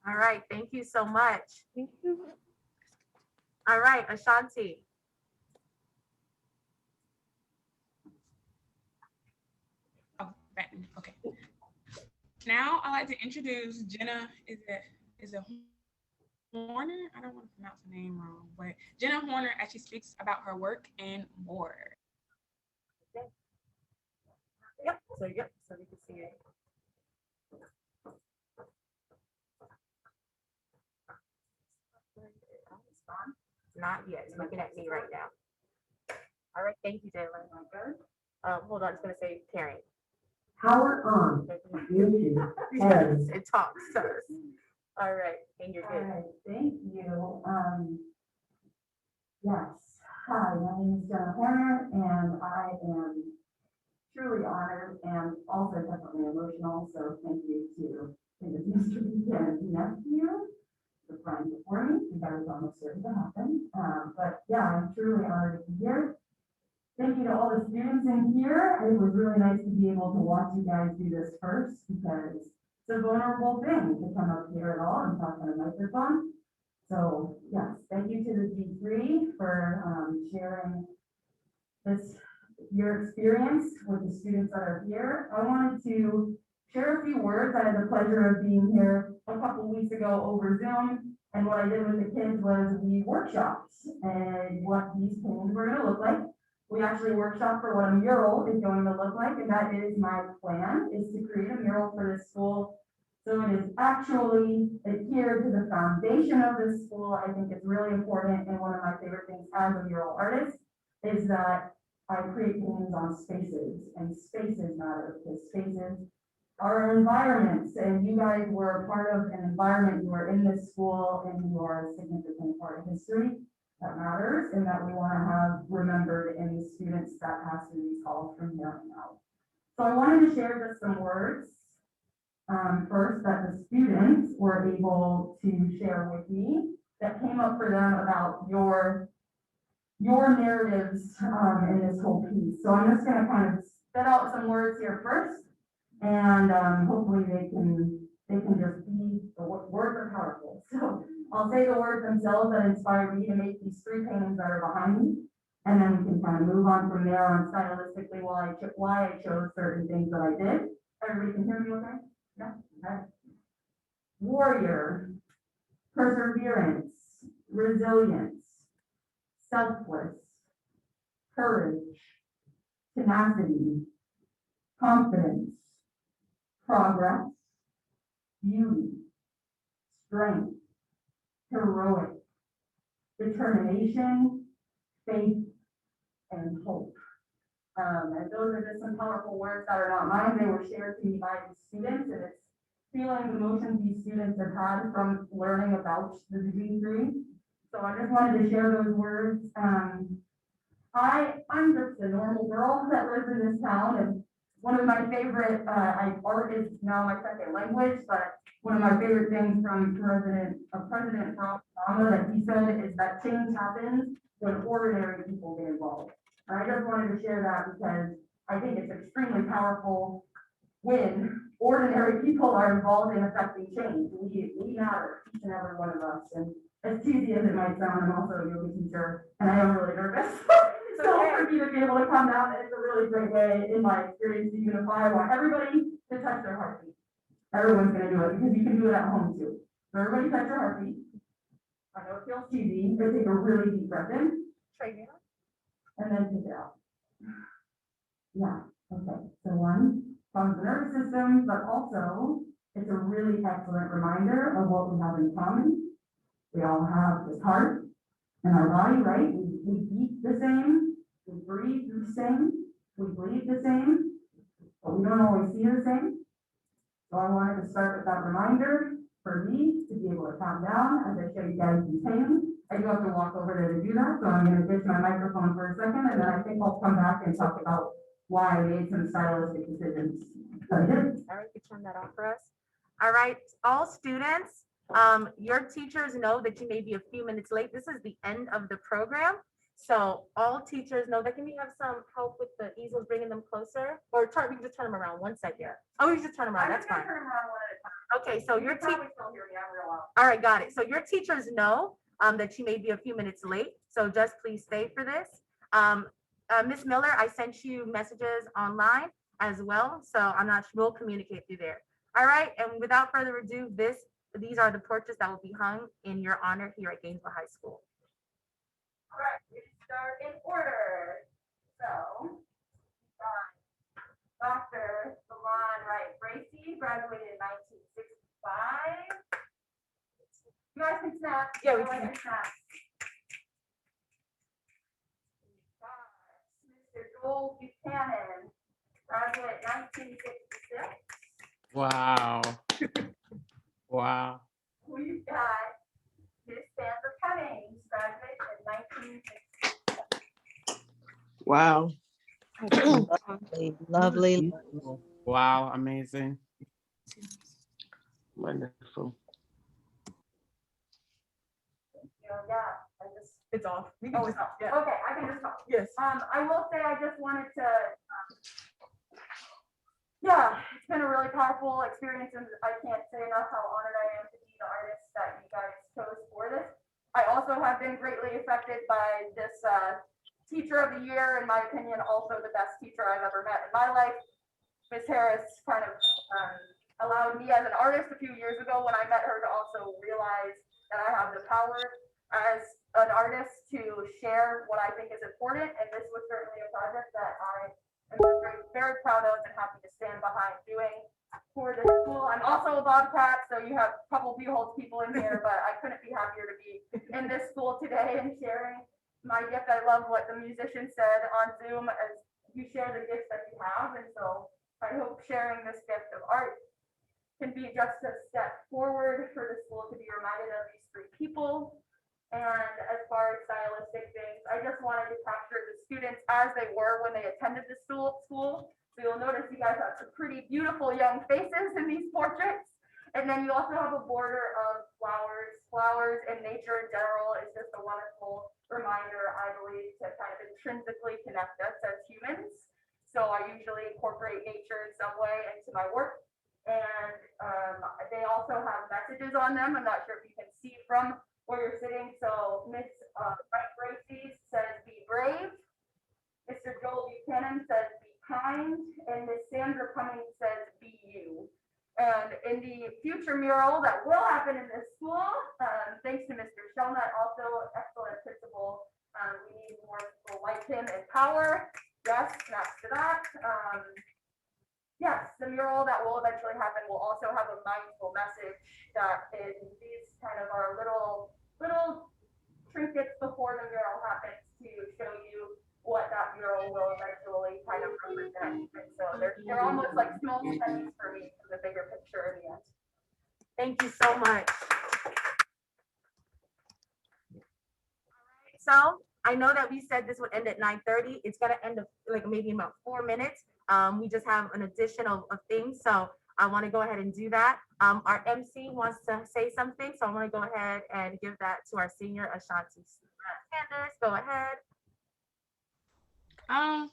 All right, thank you so much. Thank you. All right, Ashanti. Oh, right. Okay. Now I'd like to introduce Jenna. Is it Horner? I don't want to pronounce the name wrong, but Jenna Horner actually speaks about her work and more. Okay. Yep, so we can see it. Not yet, it's looking at me right now. All right, thank you, Jalen. Hold on, it's gonna say Karen. Power on. YouTube. Yes, it talks to us. All right, and you're All good. right, thank you. Yes, hi, my name is Jenna Horner, and I am truly honored and also definitely emotional. So thank you to Mr. Buchanan's nephew, the friend before me, because I was almost certain to happen. But yeah, I'm truly honored to be here. Thank you to all the students in here. It was really nice to be able to watch you guys do this first because it's a vulnerable thing to come up here at all and talk on a microphone. So yes, thank you to the G3 for sharing this, your experience with the students that are here. I wanted to share a few words. I had the pleasure of being here a couple weeks ago over Zoom. And what I did with the kids was we workshopped and what these paintings were going to look like. We actually workshopped for what a mural is going to look like. And that is my plan, is to create a mural for this school. So it is actually adhered to the foundation of this school. I think it's really important. And one of my favorite things as a mural artist is that I create paintings on spaces, and spaces matter because spaces are environments, and you guys were a part of an environment. You are in this school and you are a significant part of history that matters and that we want to have remembered in the students that pass through these halls from here on out. So I wanted to share just some words first that the students were able to share with me that came up for them about your narratives in this whole piece. So I'm just going to kind of spit out some words here first, and hopefully they can just be, the words are powerful. So I'll say the words themselves that inspired me to make these 3 paintings that are behind me, and then we can kind of move on from there on stylistically why I chose certain things that I did. Everybody can hear me okay? Yeah, okay. Warrior, perseverance, resilience, selfless, courage, tenacity, confidence, progress, beauty, strength, heroic, determination, faith, and hope. And those are just some powerful words that are not mine. They were shared to me by the students, and it's feeling the emotions these students have had from learning about the G3. So I just wanted to share those words. I'm just a normal girl that lives in this town, and one of my favorite, art is now my second language, but one of my favorite things from President Barack Obama that he said is that change happens when ordinary people get involved. And I just wanted to share that because I think it's extremely powerful when ordinary people are involved in affecting change. We matter, each and every one of us. And as cheesy as it might sound, I'm also a yoga teacher, and I am really nervous. So for me to be able to come down, it's a really great way in my experience to unify. I want everybody to touch their heartbeat. Everyone's gonna do it because you can do it at home too. So everybody touch your heartbeat. I know it feels cheesy, but take a really deep breath in. And then take it out. Yeah, okay. So one, calms the nervous system, but also it's a really excellent reminder of what we have in common. We all have this heart in our body, right? We beat the same, we breathe the same, we bleed the same, but we don't always see the same. So I wanted to start with that reminder for me to be able to calm down as I show you guys these paintings. I do have to walk over there to do that, so I'm going to ditch my microphone for a second, and then I think I'll come back and talk about why I made some stylistic decisions. All right, you turn that off for us. All right, all students, your teachers know that you may be a few minutes late. This is the end of the program. So all teachers know that. Can we have some help with the easels, bringing them closer? Or we can just turn them around one second. Oh, we just turn them around, that's fine. Okay, so your teachers. All right, got it. So your teachers know that you may be a few minutes late. So just please stay for this. Ms. Miller, I sent you messages online as well. So we'll communicate through there. All right, and without further ado, these are the portraits that will be hung in your honor here at Gainesville High School. All right, we start in order. So, Dr. Lebron Hardy graduated in 1965. You guys can snap. Yeah, we can snap. Mr. Joel Buchanan, graduate 1966. Wow. Wow. We've got Miss Sandra Cummings, graduate in 1960. Wow. Lovely. Wow, amazing. Wonderful. It's off. Oh, it's off. Yeah. Okay, I can just talk. Yes. I will say I just wanted to, yeah, it's been a really powerful experience, and I can't say enough how honored I am to be the artist that you guys chose for this. have been greatly affected by this teacher of the year, in my opinion, also the best teacher I've ever met in my life. Ms. Harris kind of allowed me as an artist a few years ago when I met her to also realize that I have the power as an artist to share what I think is important. And this was certainly a project that I am very, very proud of and happy to stand behind doing for the school. I'm also a Bobcat, so you have a couple Buholtz people in here, but I couldn't be happier to be in this school today and sharing my gift. I love what the musician said on Zoom, as you share the gifts that you have. And so I hope sharing this gift of art can be just a step forward for the school to be reminded of these three people. And as far as stylistic things, I just wanted to capture the students as they were when they attended the school. So you'll notice you guys have some pretty beautiful young faces in these portraits. And then you also have a border of flowers. Flowers and nature in general is just a wonderful reminder, I believe, to kind of intrinsically connect us as humans. So I usually incorporate nature in some way into my work. And they also have messages on them. I'm not sure if you can see from where you're sitting. So Miss Bracy says, "Be brave." Mr. Joel Buchanan says, "Be kind." And Miss Sandra Cummings says, "Be you." And in the future mural that will happen in this school, thanks to Mr. Shelnut, also excellent principal, we need more people like him in power. Yes, next to that. Yes, the mural that will eventually happen will also have a mindful message that is these kind of our little trinkets before the mural happens to show you what that mural will eventually kind of represent. And so they're almost like small studies for me for the bigger picture in the end. Thank you so much. So I know that we said this would end at 9:30. It's gonna end up like maybe in about 4 minutes. We just have an addition of things. So I want to go ahead and do that. Our MC wants to say something. So I'm going to go ahead and give that to our senior Ashanti Sanders. Go ahead. I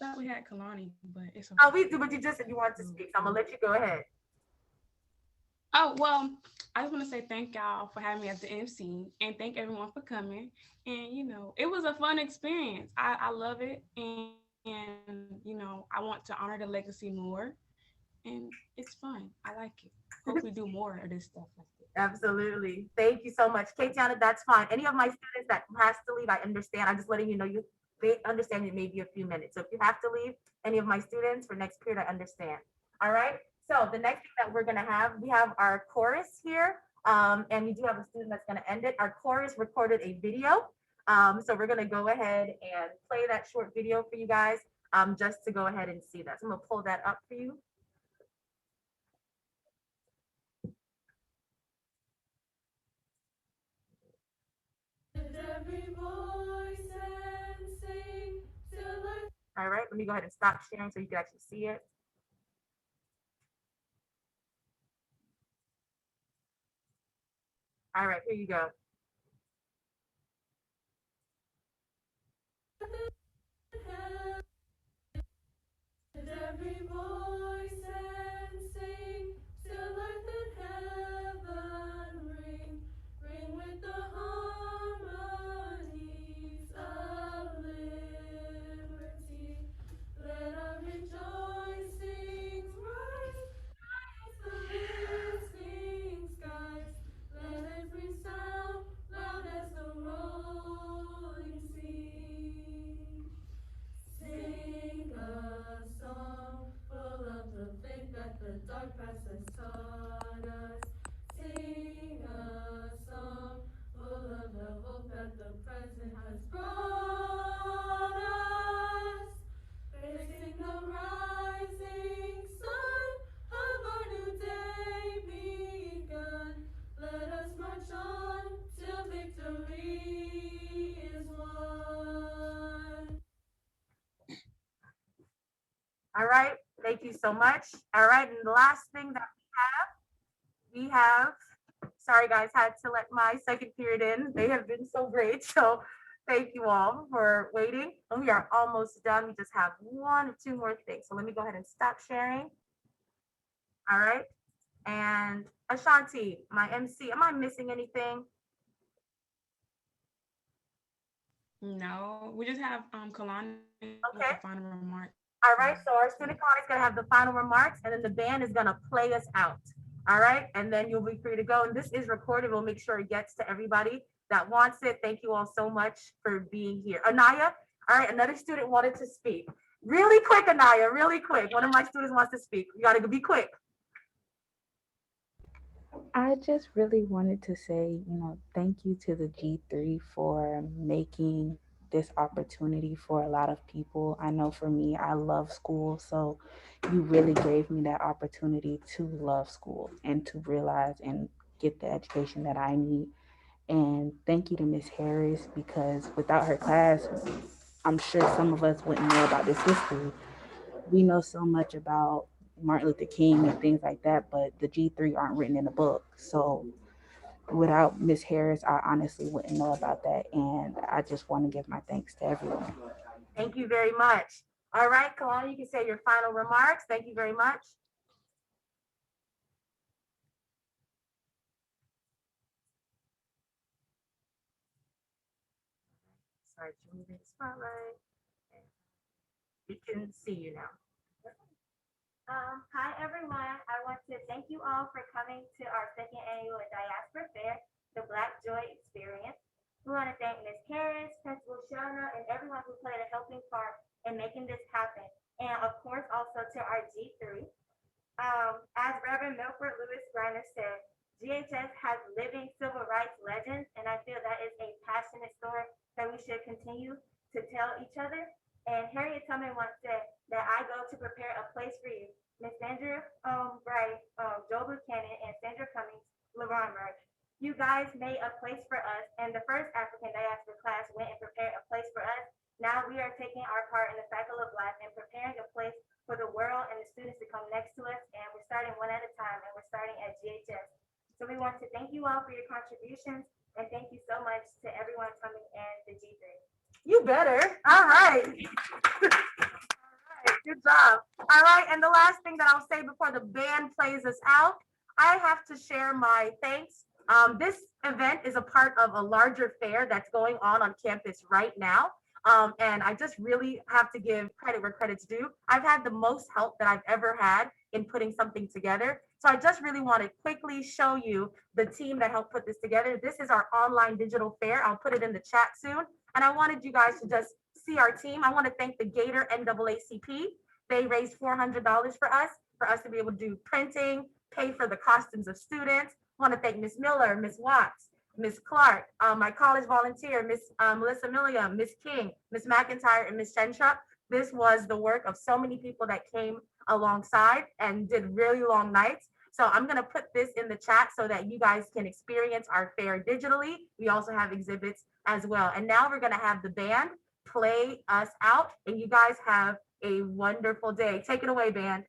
thought we had Kalani, but it's okay. Oh, we do, but you just said you wanted to speak. So I'm gonna let you go ahead. Oh, well, I just want to say thank y'all for having me as the MC and thank everyone for coming. And, you know, it was a fun experience. I love it. And, you know, I want to honor the legacy more. And it's fun. I like it. Hope we do more of this stuff like this. Absolutely. Thank you so much. Katiana, that's fine. Any of my students that has to leave, I understand. I'm just letting you know they understand it may be a few minutes. So if you have to leave, any of my students for next period, I understand. All right. So the next thing that we're gonna have, we have our chorus here. And we do have a student that's gonna end it. Our chorus recorded a video. So we're gonna go ahead and play that short video for you guys, just to go ahead and see that. So I'm gonna pull that up for you. All right, let me go ahead and stop sharing so you can actually see it. All right, here you go. Every voice and sing, still earth and heaven ring, ring with the harmonies of liberty. Let our rejoicings rise, rise the listening skies. Let every sound loud as the rolling sea. Sing a song full of the faith that the dark past has taught us. Sing a song full of the hope that the present has brought us. Facing the rising sun of our new day begun. Let us march on till victory is won. All right, thank you so much. All right, and the last thing that we have, sorry guys, had to let my second period in. They have been so great. So thank you all for waiting. And we are almost done. We just have 1 or 2 more things. So let me go ahead and stop sharing. All right. And Ashanti, my MC, am I missing anything? No, we just have Kalani with the final remarks. All right, so our student Kalani is gonna have the final remarks, and then the band is gonna play us out. All right, and then you'll be free to go. And this is recorded. We'll make sure it gets to everybody that wants it. Thank you all so much for being here. Anaya, all right, another student wanted to speak. Really quick, Anaya, really quick. One of my students wants to speak. You gotta be quick. I just really wanted to say, thank you to the G3 for making this opportunity for a lot of people. I know for me, I love school, so you really gave me that opportunity to love school and to realize and get the education that I need. And thank you to Miss Harris, because without her class, I'm sure some of us wouldn't know about this history. We know so much about Martin Luther King and things like that, but the G3 aren't written in the book. So without Miss Harris, I honestly wouldn't know about that. And I just want to give my thanks to everyone. Thank you very much. All right, Kalani, you can say your final remarks. Thank you very much. Sorry to move in the spotlight. We can see you now. Hi everyone. I want to thank you all for coming to our second annual Diaspora Fair, the Black Joy Experience. We want to thank Ms. Harris, Principal Shona, and everyone who played a helping part in making this happen. And of course, also to our G3. As Reverend Milford Lewis Griner said, GHS has living civil rights legends, and I feel that is a passionate story that we should continue to tell each other. And Harriet Tubman once said that I go to prepare a place for you. Miss Sandra Bright, Joe Buchanan, and Sandra Cummings, Lebron Hardy. You guys made a place for us, and the first African diaspora class went and prepared a place for us. Now we are taking our part in the cycle of life and preparing a place for the world and the students to come next to us. And we're starting one at a time, and we're starting at GHS. So we want to thank you all for your contributions, and thank you so much to everyone coming in the G3. You better. All right. Good job. All right, and the last thing that I'll say before the band plays us out, I have to share my thanks. This event is a part of a larger fair that's going on campus right now. And I just really have to give credit where credit's due. I've had the most help that I've ever had in putting something together. So I just really want to quickly show you the team that helped put this together. This is our online digital fair. I'll put it in the chat soon. And I wanted you guys to just see our team. I want to thank the Gator NAACP. They raised $400 for us to be able to do printing, pay for the costumes of students. I want to thank Miss Miller, Miss Watts, Miss Clark, my college volunteer, Miss Melissa Milliam, Miss King, Miss McIntyre, and Miss Shenshuk. This was the work of so many people that came alongside and did really long nights. So I'm going to put this in the chat so that you guys can experience our fair digitally. We also have exhibits as well. And now we're going to have the band play us out, and you guys have a wonderful day. Take it away, band.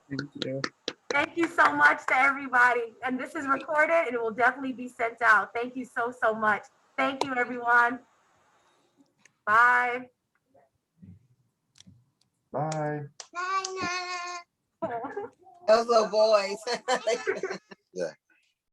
Thank you. Thank you so much to everybody. And this is recorded and it will definitely be sent out. Thank you so, so much. Thank you, everyone. Bye. Bye. Those little boys. Yeah.